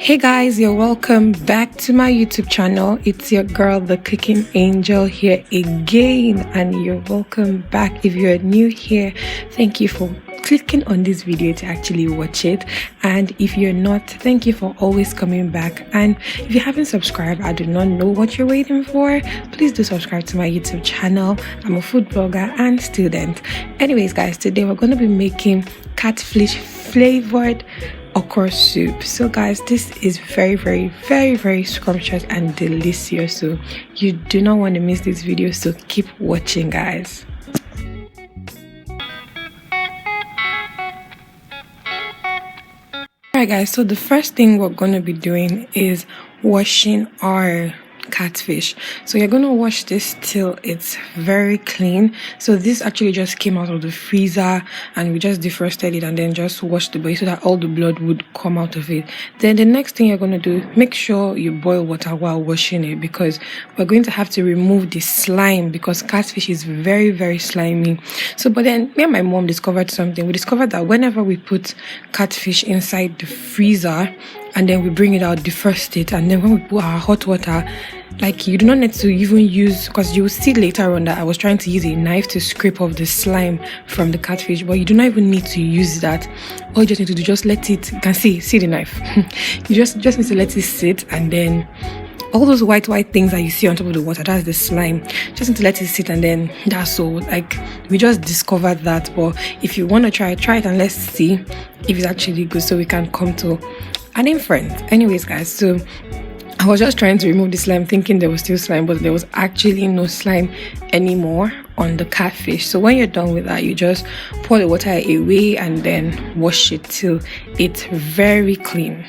Hey guys, you're welcome back to my YouTube channel. It's your girl, the Cooking Angel, here again, and you're welcome back. If you're new here, thank you for clicking on this video to actually watch it, and if you're not, thank you for always coming back. And if you haven't subscribed, I do not know what you're waiting for. Please do subscribe to my YouTube channel. I'm a food blogger and student. Anyways guys, today we're going to be making catfish flavored okra soup. So guys, this is very scrumptious and delicious, so you do not want to miss this video, so keep watching guys. Alright guys, so the first thing we're going to be doing is washing our catfish. So you're going to wash this till it's very clean. So this actually just came out of the freezer and we just defrosted it and then just washed the body so that all the blood would come out of it. Then the next thing you're going to do, make sure you boil water while washing it, because we're going to have to remove the slime, because catfish is very slimy. So but then me and my mom discovered something. We discovered that whenever we put catfish inside the freezer and then we bring it out, defrost it, and then when we put our hot water, like, you do not need to even use, because you will see later on that I was trying to use a knife to scrape off the slime from the catfish, but you do not even need to use that. All you just need to do, just let it, you can see the knife. You just need to let it sit, and then all those white things that you see on top of the water, that's the slime. Just need to let it sit, and then that's all. Like, we just discovered that. But if you want to try it and let's see if it's actually good, so we can come to an inference. Anyways guys, so I was just trying to remove the slime thinking there was still slime, but there was actually no slime anymore on the catfish. So when you're done with that, you just pour the water away and then wash it till it's very clean.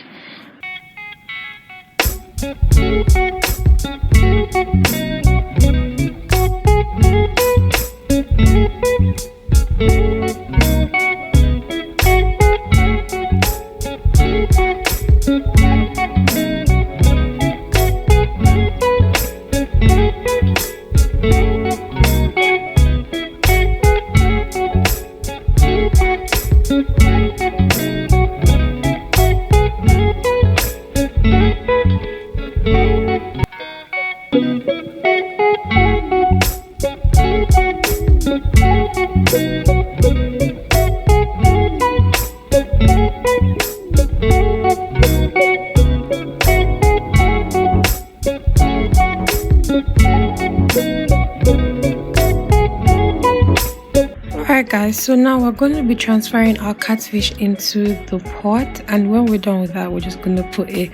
Alright guys, so now we're going to be transferring our catfish into the pot, and when we're done with that, we're just going to put it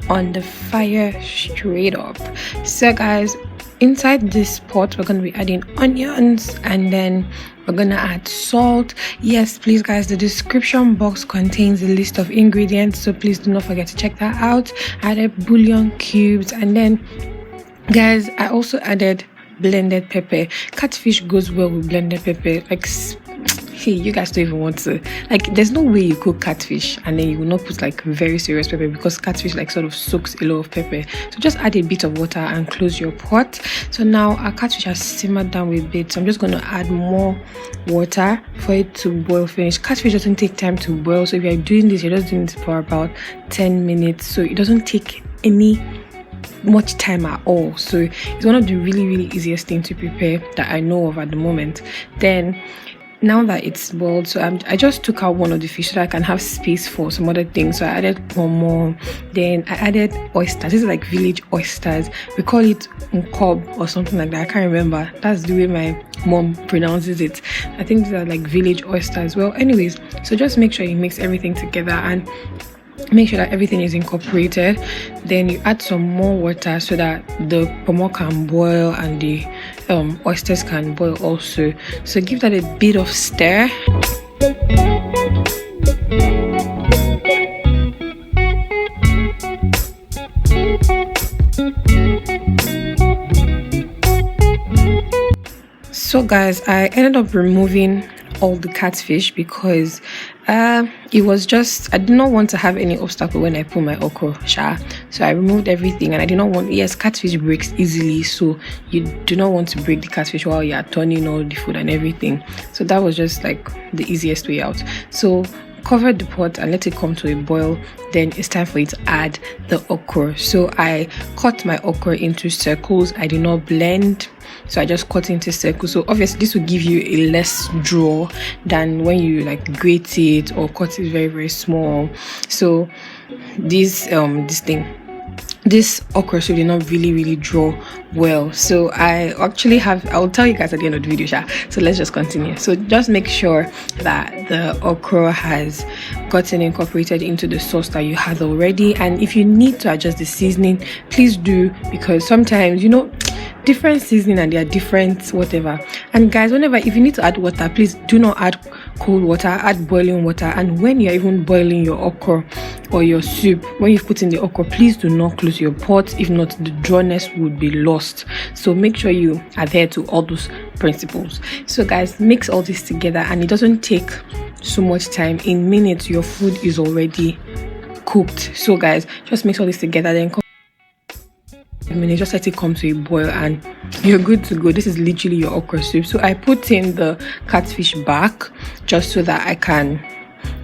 on the fire straight up. So guys, inside this pot we're going to be adding onions, and then we're gonna add salt. Yes, please guys, the description box contains a list of ingredients, so please do not forget to check that out. I added bullion cubes, and then guys, I also added blended pepper. Catfish goes well with blended pepper. Like, hey, you guys don't even want to, like, there's no way you cook catfish and then you will not put like very serious pepper, because catfish like sort of soaks a lot of pepper. So just add a bit of water and close your pot. So now our catfish has simmered down a bit, so I'm just going to add more water for it to boil finish. Catfish doesn't take time to boil, so if you're doing this, you're just doing it for about 10 minutes, so it doesn't take much time at all. So it's one of the really easiest things to prepare that I know of at the moment. Then now that it's boiled, so I just took out one of the fish so that I can have space for some other things. So I added Kpomo, then I added oysters. This is like village oysters. We call it Nkob or something like that. I can't remember. That's the way my mom pronounces it. I think these are like village oysters. Well, anyways, so just make sure you mix everything together and make sure that everything is incorporated. Then you add some more water so that the Kpomo can boil and the oysters can boil also. So give that a bit of stir. So guys, I ended up removing all the catfish because it was just, I did not want to have any obstacle when I put my okra so I removed everything. And I did not want, yes, catfish breaks easily, so you do not want to break the catfish while you are turning all the food and everything. So that was just like the easiest way out. So cover the pot and let it come to a boil. Then it's time for you to add the okra. So I cut my okra into circles. I did not blend, so I just cut into circles. So obviously this will give you a less draw than when you like grate it or cut it very, very small. So this okra soup did not really draw well. So I'll tell you guys at the end of the video, so let's just continue. So just make sure that the okra has gotten incorporated into the sauce that you had already, and if you need to adjust the seasoning, please do, because sometimes, you know, different seasoning and they are different whatever. And guys, if you need to add water, please do not add cold water, add boiling water. And when you're even boiling your okra or your soup, when you put in the okra, please do not close your pot. If not, the drawness would be lost. So make sure you adhere to all those principles. So guys, mix all this together, and it doesn't take so much time. In minutes your food is already cooked. So guys, just mix all this together, then minutes, just let it come to a boil and you're good to go. This is literally your okra soup. So I put in the catfish back just so that I can,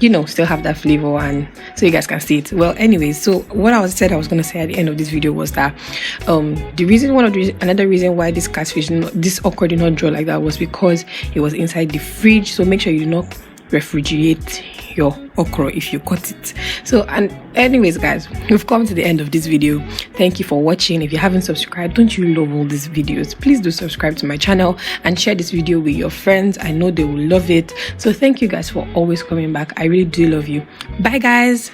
you know, still have that flavor and so you guys can see it. Well, anyways, so what I was going to say at the end of this video was that another reason why this okra did not draw like that was because it was inside the fridge. So make sure you do not refrigerate your okra if you cut it. So, and anyways guys, we've come to the end of this video. Thank you for watching. If you haven't subscribed, don't you love all these videos? Please do subscribe to my channel and share this video with your friends. I know they will love it. So thank you guys for always coming back. I really do love you. Bye guys.